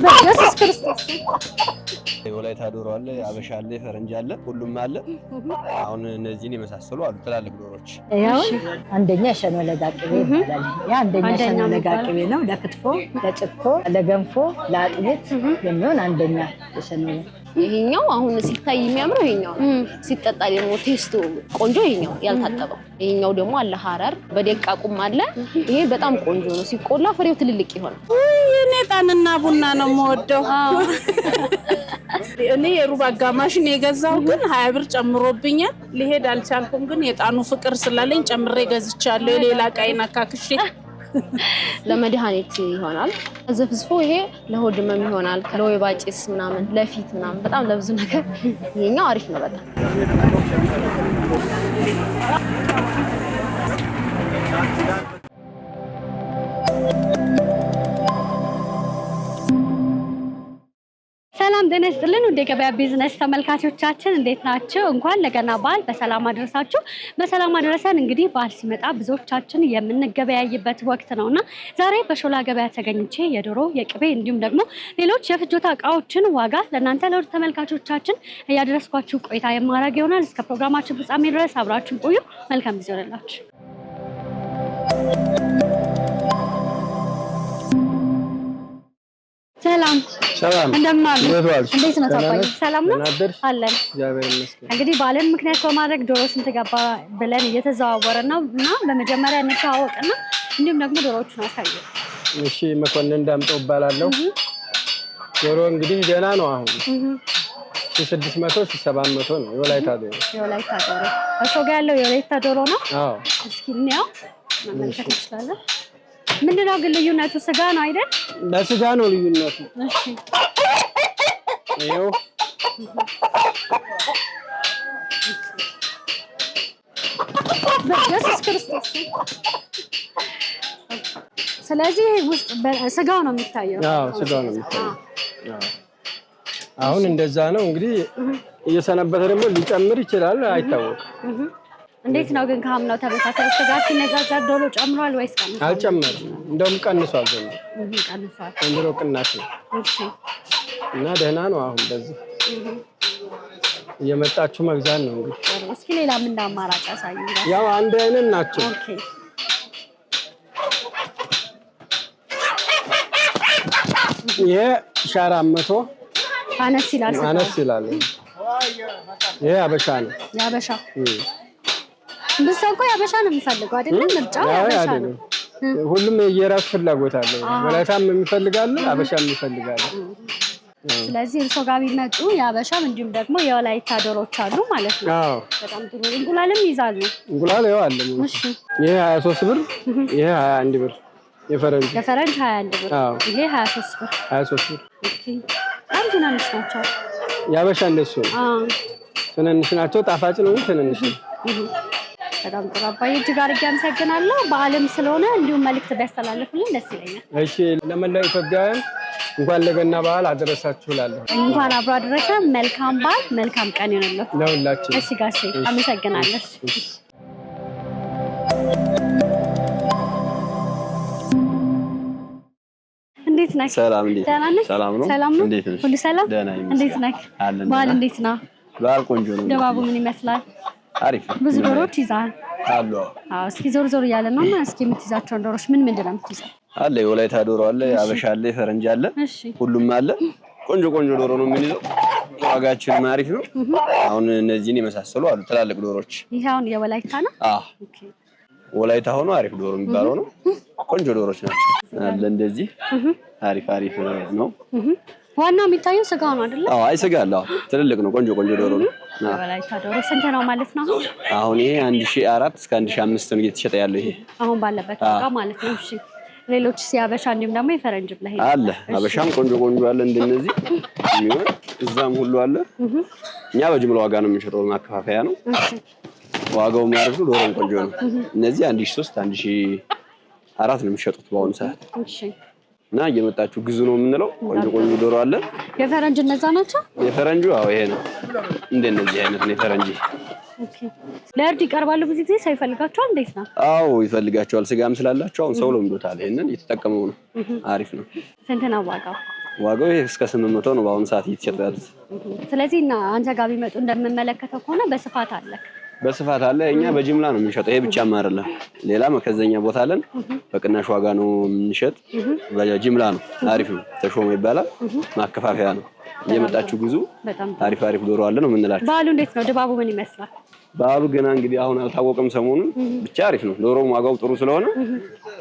በኢየሱስ ክርስቶስ የወላይታ ዶሮ አለ፣ አበሻ አለ፣ ፈረንጅ አለ፣ ሁሉም አለ። አሁን እነዚህን የመሳሰሉ አሉ ትላልቅ ዶሮች። ያው አንደኛ ሸኖ ለጋቅቤ ይባላል። ያ አንደኛ ሸኖ ለጋቅቤ ነው። ለክትፎ፣ ለጭኮ፣ ለገንፎ፣ ለአጥሚት የሚሆን አንደኛ ሸኖ። ይሄኛው አሁን ሲታይ የሚያምረው ይሄኛው ሲጠጣ ደግሞ ቴስቱ ቆንጆ ይሄኛው ያልታጠበው። ይሄኛው ደግሞ አለ ሐረር በደቃቁም አለ። ይሄ በጣም ቆንጆ ነው። ሲቆላ ፍሬው ትልልቅ ይሆናል። እኔ ጣንና ቡና ነው የምወደው። እኔ የሩብ አጋማሽን የገዛው ግን 20 ብር ጨምሮብኛል። ሊሄድ አልቻልኩም ግን የጣኑ ፍቅር ስላለኝ ጨምሬ ገዝቻለሁ። ሌላ ቃይና ካክሽ ለመድኃኒት ይሆናል። ዘፍዝፎ ይሄ ለሆድ ህመም ይሆናል። ለወይባ ጭስ ምናምን ለፊት ምናምን በጣም ለብዙ ነገር ይሄኛው አሪፍ ነው በጣም። ሰላም ጤና ይስጥልን ወደ ገበያ ቢዝነስ ተመልካቾቻችን እንዴት ናችሁ? እንኳን ለገና በዓል በሰላም አደረሳችሁ። በሰላም አደረሰን። እንግዲህ በዓል ሲመጣ ብዙዎቻችን የምንገበያይበት ወቅት ነውና ዛሬ በሾላ ገበያ ተገኝቼ የዶሮ የቅቤ እንዲሁም ደግሞ ሌሎች የፍጆታ እቃዎችን ዋጋ ለእናንተ ለውድ ተመልካቾቻችን እያደረስኳችሁ ቆይታ የማደርግ ይሆናል። እስከ ፕሮግራማችን ፍጻሜ ድረስ አብራችሁን ቆዩ። መልካም ጊዜ ይሁንላችሁ። ሰላም እንደምን አሉ? እንዴት ነው ታውቃለህ? ሰላም ነው አለን። እግዚአብሔር ይመስገን። እንግዲህ በዓልን ምክንያት በማድረግ ዶሮ ስንት ገባ ብለን እየተዘዋወረን ነው እና በመጀመሪያ እንተዋወቅና እንዲሁም ደግሞ ዶሮዎቹን አሳዩ። እሺ መኮንን እንዳምጠው እባላለሁ። ዶሮ እንግዲህ ደህና ነው። አሁን 600 700 ነው የወላይታ ዶሮ። የወላይታ ዶሮ እሱ ጋር ያለው የወላይታ ዶሮ ነው። አዎ እስኪ እንየው መመልከት እንችላለን። ምንድነው ግን ልዩነቱ? ስጋ ነው አይደል? ለስጋ ነው ልዩነቱ። እሺ ይኸው በኢየሱስ ክርስቶስ። ስለዚህ ውስጥ ስጋው ነው የሚታየው። አዎ ስጋው ነው የሚታየው። አዎ አሁን እንደዛ ነው እንግዲህ እየሰነበተ ደግሞ ሊጨምር ይችላል አይታወቅም። እንዴት ነው ግን ከአምናው ተመሳሳይ ስጋ ሲነዛዛር ዶሮ ጨምሯል ወይስ ቀንሷል? አልጨመረም፣ እንደውም ቀንሷል። ቀንሷል። ዘንድሮ ቅናሽ ነው። እሺ እና ደህና ነው። አሁን በዚህ እየመጣችሁ መግዛት ነው እንግዲህ። እስኪ ሌላ ምን አማራጭ አሳዩ። ያው አንድ አይነት ናቸው። ኦኬ ይሄ 400 አነስ ይላል። አነስ ይላል። ይሄ አበሻ ነው። ያበሻ ብዙ እኮ ያበሻ ነው የሚፈልገው አይደለም? ምርጫው ያበሻ ነው። ሁሉም የየራሱ ፍላጎት አለው። ወላይታም የሚፈልጋል፣ አበሻም ይፈልጋል። ስለዚህ እርሶ ጋር ቢመጡ ያበሻም እንዲሁም ደግሞ የወላይታ ዶሮዎች አሉ ማለት ነው። አዎ በጣም ጥሩ። እንቁላልም ይዛሉ። እንቁላል ያው አለ። እሺ ይሄ 23 ብር፣ ይሄ 21 ብር። የፈረንጅ 21 ብር፣ ይሄ 23 ብር። 23 ብር። ኦኬ በጣም ትናንሽ ናቸው። ያበሻ እንደሱ ነው። ትናንሽ ናቸው። ጣፋጭ ነው ትናንሽ ነው። በጣም ጥሩ አባዬ፣ እጅግ አድርጌ አመሰግናለሁ። በዓልም ስለሆነ እንዲሁም መልዕክት ቢያስተላልፉልኝ ደስ ይለኛል። እሺ ለመላው ኢትዮጵያውያን እንኳን ለገና በዓል አደረሳችሁ እላለሁ። እንኳን አብሮ አደረሰ። መልካም በዓል፣ መልካም ቀን ይሁንልህ ለሁላችን። እሺ ጋሼ አመሰግናለሁ። እንዴት ነህ? ሰላም እንዴት? ሰላም ነው። ሰላም ነው። ሁሉ ሰላም? እንዴት ነህ? በዓል እንዴት ነው? በዓል ቆንጆ ነው። ድባቡ ምን ይመስላል? አሪፍ። ብዙ ዶሮዎች ይዛል አሉ? አዎ። እስኪ ዞር ዞር እያለ ነው እና እስኪ የምትይዛቸውን ዶሮዎች ምን ምንድን ነው የምትይዘው? አለ የወላይታ ዶሮ አለ፣ አበሻ አለ፣ ፈረንጅ አለ፣ ሁሉም አለ። ቆንጆ ቆንጆ ዶሮ ነው የምንይዘው። ዋጋችን አሪፍ ነው። አሁን እነዚህን የመሳሰሉ አሉ ትላልቅ ዶሮዎች። ይሄ አሁን የወላይታ ነው? አዎ ወላይታ ሆኖ አሪፍ ዶሮ የሚባለው ነው። ቆንጆ ዶሮዎች ናቸው አለ። እንደዚህ አሪፍ አሪፍ ነው። ዋናው የሚታየው ስጋው ነው አይደል? አዎ አይ ስጋ አለ። ትልልቅ ነው። ቆንጆ ቆንጆ ዶሮ ነው። የወላይታ ዶሮ ስንት ነው ማለት ነው? አሁን ይሄ 1400 እስከ 1500 ነው እየተሸጠ ያለው ይሄ አሁን ባለበት ዋጋ ማለት ነው። እሺ ሌሎች ሲያበሻ እንዲሁም ደግሞ የፈረንጅ ብለህ አለ። አበሻም ቆንጆ ቆንጆ አለ እንደነዚህ የሚሆን እዛም ሁሉ አለ። እኛ በጅምላ ዋጋ ነው የምንሸጠው፣ ማከፋፈያ ነው። ዋጋው የሚያርፉ ዶሮም ቆንጆ ነው። እነዚህ 1300 1400 ነው የሚሸጡት በአሁኑ ሰዓት። እሺ እና እየመጣችሁ ግዙ ነው የምንለው። ቆንጆ ቆንጆ ዶሮ አለ። የፈረንጅ እነዛ ናቸው? የፈረንጁ አዎ ይሄ ነው። እንደነዚህ አይነት ነው የፈረንጅ። ኦኬ ለእርድ ይቀርባሉ ብዙ ጊዜ ሰው ይፈልጋቸዋል? እንዴት ነው? አዎ ይፈልጋቸዋል። ስጋም ስላላቸው አሁን ሰው ለምዶታል። ይሄንን እየተጠቀመው ነው። አሪፍ ነው። ስንት ነው ዋጋው? ዋጋው እስከ 800 ነው በአሁኑ ሰዓት እየተሸጠ ያለው። ስለዚህ እና አንተ ጋር ቢመጡ እንደምመለከተው ከሆነ በስፋት አለ። በስፋት አለ። እኛ በጅምላ ነው የምንሸጠው። ይሄ ብቻ አይደለም፣ ሌላ መከዘኛ ቦታ አለን። በቅናሽ ዋጋ ነው የምንሸጥ። በጅምላ ነው። አሪፍ ነው። ተሾመ ይባላል። ማከፋፈያ ነው። እየመጣችሁ ግዙ። አሪፍ ዶሮ አለ ነው የምንላችሁ። በዓሉ እንዴት ነው? ድባቡ ምን ይመስላል? በዓሉ ገና እንግዲህ አሁን አልታወቀም። ሰሞኑን ብቻ አሪፍ ነው። ዶሮም ዋጋው ጥሩ ስለሆነ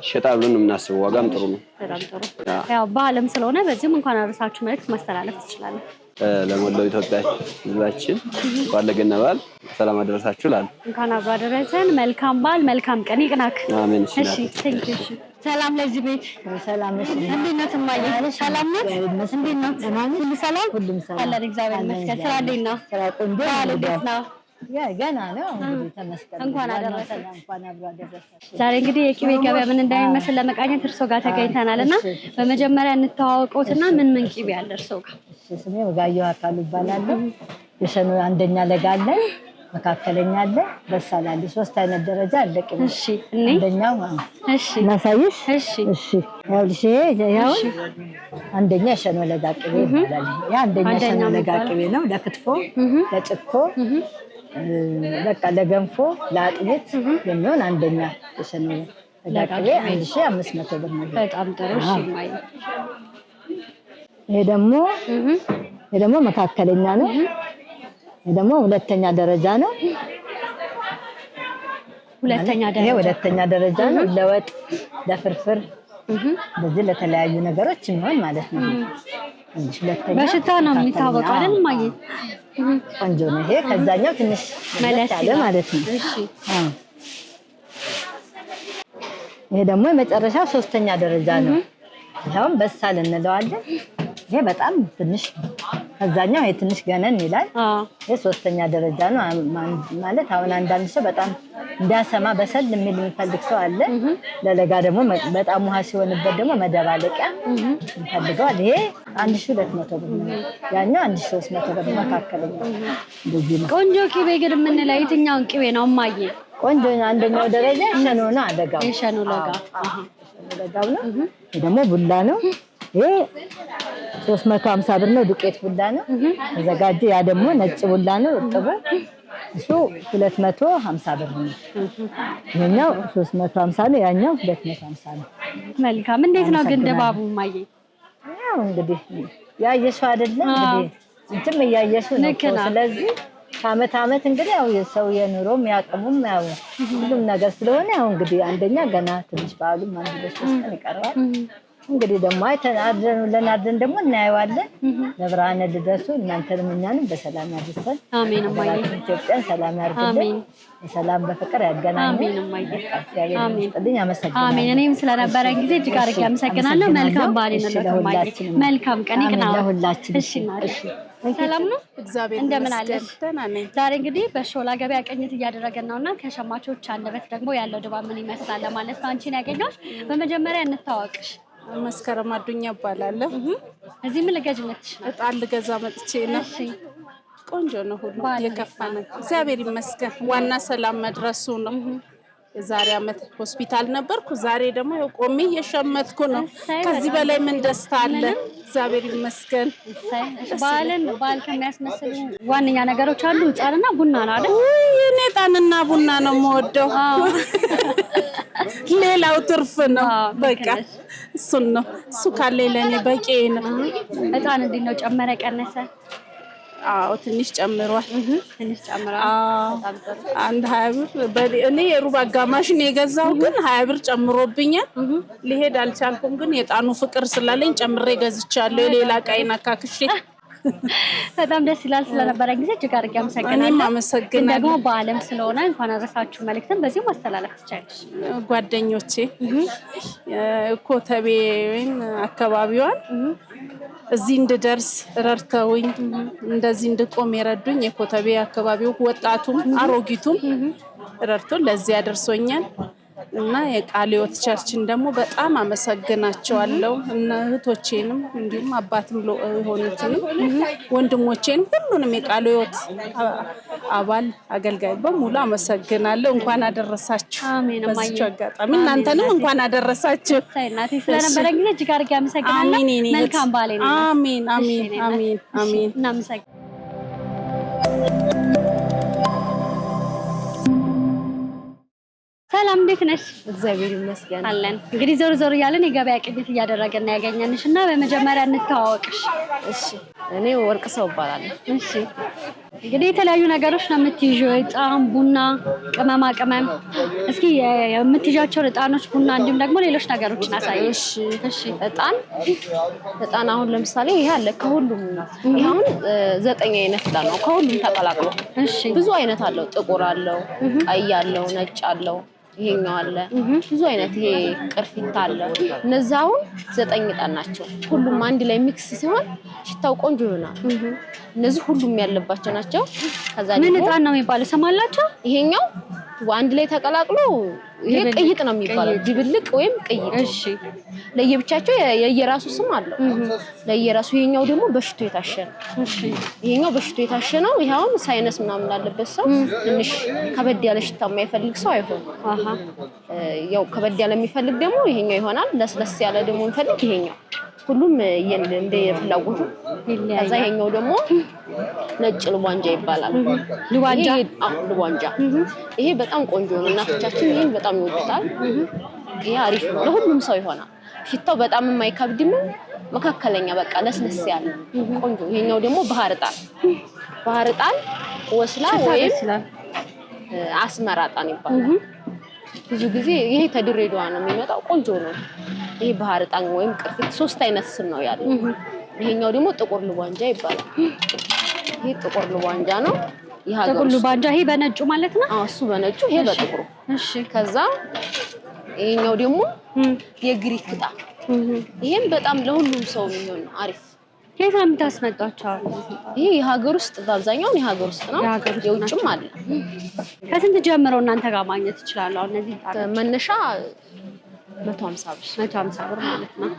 ይሸጣል ብለን ነው የምናስበው። ዋጋም ጥሩ ነው። በጣም ጥሩ። ያው በዓለም ስለሆነ በዚህም እንኳን አደረሳችሁ መልዕክት ማስተላለፍ ትችላለህ። ለሞላው ኢትዮጵያ ሕዝባችን እንኳን ለገና በዓል ሰላም አደረሳችሁ እላለሁ። እንኳን አብሮ አደረሰን። መልካም በዓል፣ መልካም ቀን ይቅናክ። አሜን። እሺ ቴንክ ዩ። ሰላም ለዚህ ቤት። ሰላም ነሽ? እንዴት ነው እማዬ? ሰላም ነው? እንዴት ነው? ሁሉ ሰላም? ሁሉም ሰላም አለን እግዚአብሔር ይመስገን። ስራ እንዴት ነው? ስራ ቆንጆ ነው። ገና ነው እንግዲህ ተመስገን። እንኳን አደረሰን። እንኳን አብሮ አደረሰን። ዛሬ እንግዲህ የቅቤ ገበያ ምን እንደሚመስል ለመቃኘት እርሶ ጋር ተገኝተናልና በመጀመሪያ እንተዋወቀውትና ምን ቅቤ አለ እርሶ ጋር? ስሜ ወጋየሁ አካሉ እባላለሁ። የሸኖ አንደኛ ለጋ አለ፣ መካከለኛ አለ፣ በሳል አለ። 3 አይነት ደረጃ አለ ቅቤ። እሺ እኔ አንደኛው እሺ እናሳይሽ። እሺ እሺ ያውልሽ ያው አንደኛ ሸኖ ለጋ ቅቤ ይባላል። ያ አንደኛ ሸኖ ለጋ ቅቤ ነው። ለክትፎ፣ ለጭኮ በቃ ለገንፎ ለአጥሚት የሚሆን አንደኛ የሸኖ ለጋ ቅቤ 1500 ብር ነው። በጣም ጥሩ። እሺ ማይ ይሄ ደግሞ መካከለኛ ነው። ይሄ ደግሞ ሁለተኛ ደረጃ ነው። ይሄ ሁለተኛ ደረጃ ነው። ለወጥ ለፍርፍር በዚህ ለተለያዩ ነገሮች የሚሆን ማለት ነው። በሽታ ነው የሚታወቀው አይደል ማይ? ቆንጆ ነው። ይሄ ከዛኛው ትንሽ መለስ ያለ ማለት ነው። እሺ ይሄ ደግሞ የመጨረሻው 3ኛ ደረጃ ነው። ይሄውን በሳል እንለዋለን። ይሄ በጣም ትንሽ ከዛኛው ይሄ ትንሽ ገነን ይላል። ይሄ 3ኛ ደረጃ ነው ማለት አሁን አንዳንድ ሰው በጣም እንዲያሰማ በሰል የሚል የሚፈልግ ሰው አለ። ለለጋ ደግሞ በጣም ውሃ ሲሆንበት ደግሞ መደባለቂያ ይፈልጋል። ይሄ 1200 ብር ነው። ያኛው 1300 ብር መካከለኛ እንደዚህ ነው። ቆንጆ ቅቤ ግን የምንለው የትኛውን ቅቤ ነው እማዬ? ቆንጆ አንደኛው ደረጃ ሸኖ ነው። አደጋው የሸኖ ለጋ ለጋው ነው። ይሄ ደግሞ ቡላ ነው። ይሄ 350 ብር ነው። ዱቄት ቡላ ነው ተዘጋጀ። ያ ደግሞ ነጭ ቡላ ነው። እጥቡ እሱ 250 ብር ነው። ይሄኛው 350 ነው። ያኛው 250 ነው። መልካም። እንዴት ነው ግን ድባቡ እማዬ? ያው እንግዲህ ያየሽው አይደለም እንግዲህ እንትም ያየሽው ነው። ስለዚህ ከዓመት ዓመት እንግዲህ ያው የሰው የኑሮም ያቅሙም ያው ሁሉም ነገር ስለሆነ ያው እንግዲህ አንደኛ ገና ትንሽ በዓሉም 1-3 ቀን ይቀርባል። እንግዲህ ደግሞ ለናድን ደግሞ እናየዋለን። ለብርሃነ ልደቱ እናንተንም እኛንም በሰላም ያድርሰን። አሜን። እማዬ ኢትዮጵያን ሰላም ያርግልን። በሰላም በፍቅር ያገናኘን። አሜን። እማዬ አሜን። አመሰግናለሁ። አሜን። እኔም ስለነበረን ጊዜ እጅግ አድርጌ አመሰግናለሁ። መልካም በዓል ይሁንልዎት እማዬ። መልካም ቀን ይቅናው። ለሁላችንም። እሺ እናቴ ሰላም ነው? እግዚአብሔር እንደምን አለሽ? ደህና ነኝ። ዛሬ እንግዲህ በሾላ ገበያ ቅኝት እያደረገን ነውና ከሸማቾች አንደበት ደግሞ ያለው ድባብ ምን ይመስላል ለማለት ነው አንቺን ያገኘሁሽ። በመጀመሪያ እንታወቅሽ። መስከረም አዱኛ እባላለሁ። እዚህ ምን ልገዥ መጥሽ? እጣን ልገዛ መጥቼ ነው። እሺ ቆንጆ ነው ሁሉ የከፋ ነው። እግዚአብሔር ይመስገን። ዋና ሰላም መድረሱ ነው። የዛሬ ዓመት ሆስፒታል ነበርኩ። ዛሬ ደግሞ ቆሜ እየሸመትኩ ነው። ከዚህ በላይ ምን ደስታ አለ? እግዚአብሔር ይመስገን። በዓል ከሚያስመስሉ ዋነኛ ነገሮች አንዱ እጣንና ቡና ነው አይደል? እኔ እጣንና ቡና ነው የምወደው። ሌላው ትርፍ ነው። በቃ እሱን ነው። እሱ ካለ ለኔ በቂ ነው። እጣን እንዴት ነው? ጨመረ ቀነሰ? አዎ ትንሽ ጨምሯል። ትንሽ ጨምሯል። በጣም ጥሩ። አንድ 20 ብር እኔ የሩብ አጋማሽ ነው የገዛው፣ ግን 20 ብር ጨምሮብኛል። ሊሄድ አልቻልኩም፣ ግን የጣኑ ፍቅር ስላለኝ ጨምሬ ገዝቻለሁ። የሌላ ቃይና ካክሽ በጣም ደስ ይላል። ስለነበረን ጊዜ እጅግ አድርጌ አመሰግናለሁ። እኔም አመሰግናለሁ። ደግሞ በዓለም ስለሆነ እንኳን አደረሳችሁ መልእክትን በዚህ ማስተላለፍ ትችላለሽ። ጓደኞቼ ኮተቤን አካባቢዋን እዚህ እንድደርስ ረድተውኝ እንደዚህ እንድቆም የረዱኝ የኮተቤ አካባቢው ወጣቱም አሮጊቱም ረድቶ ለዚህ ያደርሶኛል እና የቃለ ሕይወት ቸርችን ደግሞ በጣም አመሰግናቸዋለሁ። እና እህቶቼንም እንዲሁም አባትም የሆኑትንም ወንድሞቼን ሁሉንም የቃለ ሕይወት አባል አገልጋይ በሙሉ አመሰግናለሁ። እንኳን አደረሳችሁ። አሜን። በዚህ አጋጣሚ እናንተንም እንኳን አደረሳችሁ። እናቴ ስለነበረ ጊዜ እጅግ አድርጌ አመሰግናለሁ። መልካም በዓል ነው። አሜን አሜን አሜን አሜን። እናመሰግናለን። ሰላም እንዴት ነሽ? እግዚአብሔር ይመስገን አለን። እንግዲህ ዞር ዞር እያለን የገበያ ቅኝት እያደረገን ያገኘንሽ እና በመጀመሪያ እንተዋወቅሽ። እሺ እኔ ወርቅ ሰው እባላለሁ። እሺ እንግዲህ የተለያዩ ነገሮች ነው የምትይዥው፣ ዕጣን፣ ቡና፣ ቅመማ ቅመም። እስኪ የምትይዣቸውን ዕጣኖች፣ ቡና እንዲሁም ደግሞ ሌሎች ነገሮችን አሳይ። እሺ ዕጣን አሁን ለምሳሌ ይሄ አለ ከሁሉም ይሄ አሁን 9 አይነት ዕጣን ነው ከሁሉም ተቀላቅሎ። እሺ ብዙ አይነት አለው። ጥቁር አለው፣ ቀይ አለው፣ ነጭ አለው፣ ይሄኛው አለ ብዙ አይነት። ይሄ ቅርፊት አለ። እነዚህ አሁን 9 ዕጣን ናቸው። ሁሉም አንድ ላይ ሚክስ ሲሆን ሽታው ቆንጆ ይሆናል። እነዚህ ሁሉም ያለባቸው ናቸው። ከዛ ምን ዕጣን ነው የሚባለው? ሰማላችሁ? ይሄኛው አንድ ላይ ተቀላቅሎ ይሄ ቅይጥ ነው የሚባለው፣ ድብልቅ ወይም ቅይጥ። እሺ ለየብቻቸው የየራሱ ስም አለው። ለየራሱ ይሄኛው ደግሞ በሽቶ የታሸ ነው። እሺ ይሄኛው በሽቶ የታሸ ነው። ይሄው ሳይነስ ምናምን ላለበት ሰው ትንሽ ከበድ ያለ ሽታ የማይፈልግ ሰው አይሆንም። ያው ከበድ ያለ የሚፈልግ ደግሞ ይሄኛው ይሆናል። ለስለስ ያለ ደግሞ የሚፈልግ ይሄኛው። ሁሉም እንደ ፍላጎቱ ይለያያል። ከዛ ይሄኛው ደግሞ ነጭ ልቧንጃ ይባላል። ልቧንጃ ይሄ በጣም ቆንጆ ነው። እናቶቻችን ይሄን በጣም ይወዱታል። ይሄ አሪፍ ነው፣ ለሁሉም ሰው ይሆናል። ሽታው በጣም የማይከብድም መካከለኛ በቃ ለስለስ ያለ ቆንጆ። ይሄኛው ደግሞ ባህር ዕጣን ወስላ ወይም አስመራ ዕጣን ይባላል። ብዙ ጊዜ ይሄ ተድሬዳዋ ነው የሚመጣው። ቆንጆ ነው። ይሄ ባህር ዕጣን ወይም ቅርፊት 3 አይነት ስም ነው ያለው። ይሄኛው ደግሞ ጥቁር ልቧንጃ ይባላል። ይሄ ጥቁር ልቧንጃ ነው። ጥቁር ልቧንጃ ይሄ በነጩ ማለት ነው? አዎ እሱ በነጩ ይሄ በጥቁሩ። እሺ ከዛ ይሄኛው ደግሞ የግሪክ ዕጣን። ይሄም በጣም ለሁሉም ሰው የሚሆን ነው። አሪፍ ከየት ነው የምታስመጣቸው? ይሄ የሀገር ውስጥ በአብዛኛው የሀገር ውስጥ ነው። የውጭም አለ። ከስንት ጀምሮ እናንተ ጋር ማግኘት ይችላል? አሁን እነዚህ መነሻ 150 ብር ማለት ነው።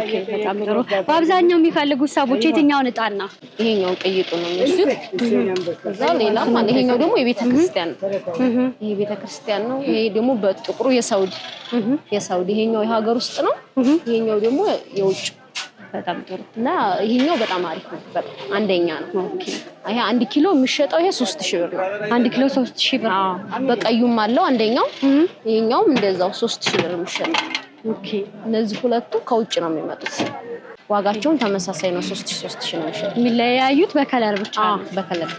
ኦኬ በጣም ጥሩ። በአብዛኛው የሚፈልጉት ሰዎች የትኛውን ዕጣን ነው? ይሄኛው ቅይጡ ነው የሚወስዱት። ከዛ ሌላም አለ። ይሄኛው ደግሞ የቤተክርስቲያን ነው። ይሄ ቤተክርስቲያን ነው። ይሄ ደግሞ በጥቁሩ የሳውዲ ይሄኛው የሀገር ውስጥ ነው። ይሄኛው ደግሞ የውጭ። በጣም ጥሩ። እና ይሄኛው በጣም አሪፍ ነው። በጣም አንደኛ ነው። ኦኬ ይሄ 1 ኪሎ የሚሸጠው ይሄ 3000 ብር ነው። 1 ኪሎ 3000 ብር። በቀዩም አለው አንደኛው። ይሄኛውም እንደዛው 3000 ብር የሚሸጠው። ኦኬ እነዚህ ሁለቱ ከውጭ ነው የሚመጡት። ዋጋቸውም ተመሳሳይ ነው። 3000 ነው የሚሸጠው። የሚለያዩት በከለር ብቻ ነው። በከለር።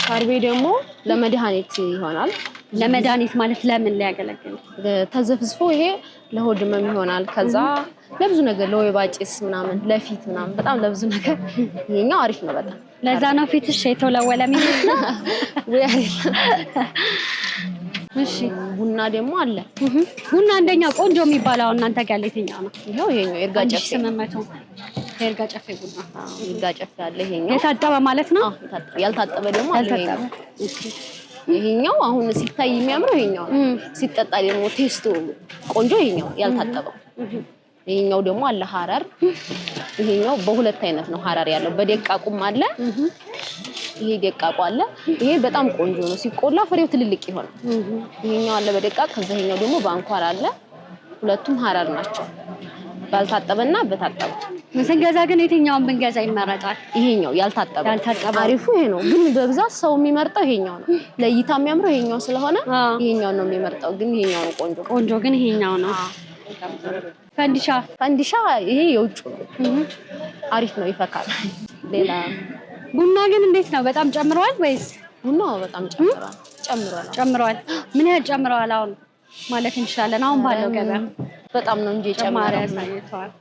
ካርቤ ደግሞ ለመድኃኒት ይሆናል። ለመድኃኒት ማለት ለምን ሊያገለግል? ተዘፍዝፎ ይሄ ለሆድ ህመም ይሆናል። ከዛ ለብዙ ነገር ለወይባ ጭስ ምናምን ለፊት ምናምን በጣም ለብዙ ነገር ይሄኛው አሪፍ ነው በጣም። ለዛ ነው ፊትሽ የተወለወለ የሚመስለው። እሺ ቡና ደግሞ አለ። ቡና አንደኛ ቆንጆ የሚባለው እናንተ ጋር የትኛው ነው? ይሄኛው የእርጋ ጨፌ 800 የእርጋ ጨፌ ቡና። የእርጋ ጨፌ አለ። ይሄኛው የታጠበ ማለት ነው? ያልታጠበ ደግሞ አለ። ይሄኛው አሁን ሲታይ የሚያምረው ይሄኛው ነው። ሲጠጣ ደግሞ ቴስቱ ቆንጆ ይሄኛው ያልታጠበው። ይሄኛው ደግሞ አለ ሐረር። ይሄኛው በሁለት አይነት ነው ሐረር ያለው። በደቃቁም አለ። ይሄ ደቃቁ አለ። ይሄ በጣም ቆንጆ ነው። ሲቆላ ፍሬው ትልልቅ ይሆናል። ይሄኛው አለ በደቃቅ። ከዛ ይሄኛው ደግሞ በአንኳር አለ። ሁለቱም ሐረር ናቸው። ባልታጠበና በታጠበ። ስንገዛ ግን የትኛውን ብንገዛ ይመረጣል? ይሄኛው ያልታጠበ አሪፉ ይሄ ነው። ግን በብዛት ሰው የሚመርጠው ይሄኛው ነው። ለእይታ የሚያምረው ይሄኛው ስለሆነ ይሄኛው ነው የሚመርጠው። ግን ይሄኛው ነው ቆንጆ ግን ይሄኛው ነው። ፈንዲሻ ይሄ የውጭ ነው። አሪፍ ነው፣ ይፈካል። ሌላ ቡና ግን እንዴት ነው? በጣም ጨምረዋል ወይስ? ቡናው በጣም ጨምረዋል። ምን ያህል ጨምረዋል አሁን ማለት እንችላለን? አሁን ባለው ገበያ በጣም ነው እንጂ ጨማሪ ያሳይቷል።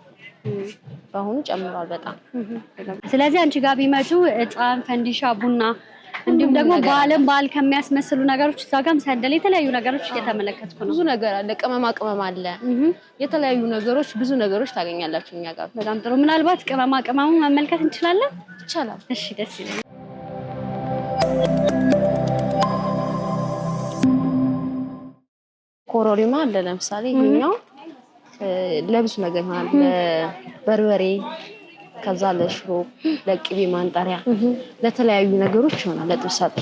በአሁኑ ጨምሯል በጣም። ስለዚህ አንቺ ጋር ቢመጡ ዕጣን፣ ፈንዲሻ፣ ቡና እንዲሁም ደግሞ በዓል ከሚያስመስሉ ነገሮች እዛ ጋርም ሰንደል የተለያዩ ነገሮች እየተመለከትኩ ነው። ብዙ ነገር አለ። ቅመም አለ። የተለያዩ ነገሮች ብዙ ነገሮች ታገኛላችሁ እኛ ጋር። በጣም ጥሩ። ምናልባት ቅመሙን መመልከት እንችላለን? ይቻላል። እሺ ደስ ይላል። ኮረሪማ አለ ለምሳሌ። ይሄኛው ለብዙ ነገር ይሆናል። በርበሬ ከዛ ለሽሮ ለቅቤ ማንጠሪያ ለተለያዩ ነገሮች ይሆናል ለጥብሳት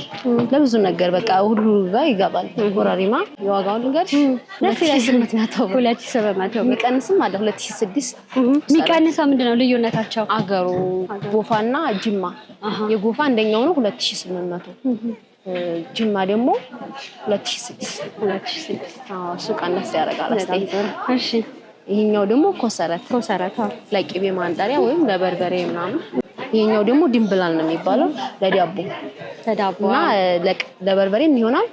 ለብዙ ነገር በቃ ሁሉ ጋር ይገባል ኮረሪማ የዋጋውን ልንገርሽ ደስ ይላል 2700 የሚቀንስም አለ 2006 የሚቀንሰው ምንድነው ልዩነታቸው አገሩ ጎፋና ጅማ የጎፋ አንደኛው ነው 2800 ጅማ ደግሞ 2006 ሱቅ አነስ ያደርጋል አስተያየት እሺ ይሄኛው ደግሞ ኮሰረት ለቅቤ ማንጠሪያ ወይም ለበርበሬ ምናምን ይሄኛው ደግሞ ድንብላል ነው የሚባለው ለዳቦና ለበርበሬም ይሆናል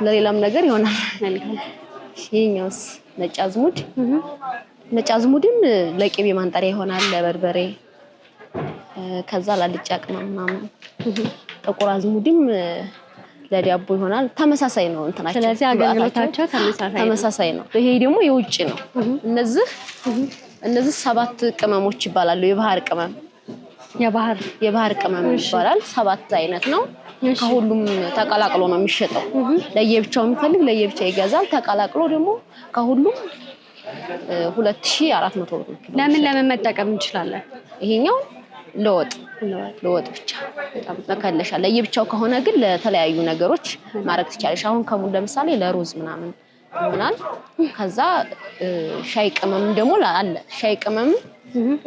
ለሌላም ነገር ይሆናል ይሄኛውስ ነጭ አዝሙድም ለቅቤ ማንጠሪያ ይሆናል ለበርበሬ ከዛ ላልጫ ቅመም ምናምን ጥቁር አዝሙድም ለዳቦ ይሆናል ተመሳሳይ ነው እንትናቸው ስለዚህ አገልግሎታቸው ተመሳሳይ ነው ይሄ ደግሞ የውጭ ነው እነዚህ 7 ቅመሞች ይባላሉ የባህር ቅመም ይባላል 7 አይነት ነው ከሁሉም ተቀላቅሎ ነው የሚሸጠው ለየብቻው የሚፈልግ ለየብቻ ይገዛል ተቀላቅሎ ደግሞ ከሁሉም 2400 ብር ለምን መጠቀም እንችላለን ይሄኛው ለወጥ ብቻ መከለሻ ለየብቻው ከሆነ ግን ለተለያዩ ነገሮች ማድረግ ትችላለሽ አሁን ከሙን ለምሳሌ ለሩዝ ምናምን ይሆናል ከዛ ሻይ ቅመም ደግሞ አለ ሻይ ቅመም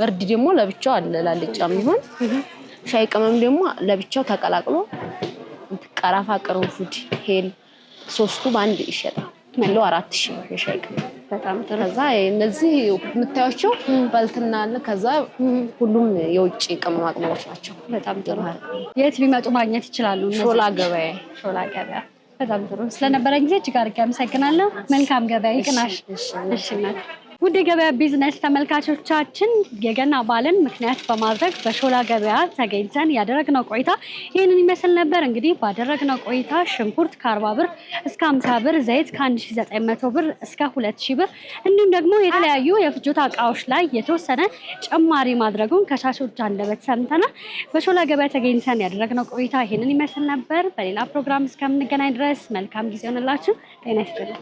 እርድ ደግሞ ለብቻው አለ ላልጫም ይሁን ሻይ ቅመም ደግሞ ለብቻው ተቀላቅሎ ቀራፋ ቅርንፉድ ሄል ሶስቱ ባንድ ይሸጣል መሎ 4000 የሻይ ቅመም በጣም ተረዛ እነዚህ የምታዩቸው ባልትና አለ ከዛ ሁሉም የውጭ ቅመማቅመሞች ናቸው በጣም ጥሩ የት ቢመጡ ማግኘት ይችላሉ ሾላ ገበያ በጣም ጥሩ ስለነበረን ጊዜ እጅግ አድርጌ አመሰግናለሁ መልካም ገበያ ይቅናሽ እሺ ውድ ገበያ ቢዝነስ ተመልካቾቻችን የገና በዓልን ምክንያት በማድረግ በሾላ ገበያ ተገኝተን ያደረግነው ቆይታ ይሄንን ይመስል ነበር እንግዲህ ባደረግነው ቆይታ ሽንኩርት ከ40 ብር እስከ 50 ብር ዘይት ከ1900 ብር እስከ 2000 ብር እንዲሁም ደግሞ የተለያዩ የፍጆታ እቃዎች ላይ የተወሰነ ጭማሪ ማድረጉን ከሻጮች አንደበት ሰምተናል በሾላ ገበያ ተገኝተን ያደረግነው ቆይታ ይሄንን ይመስል ነበር በሌላ ፕሮግራም እስከምንገናኝ ድረስ መልካም ጊዜ ሆነላችሁ ጤና ይስጥልኝ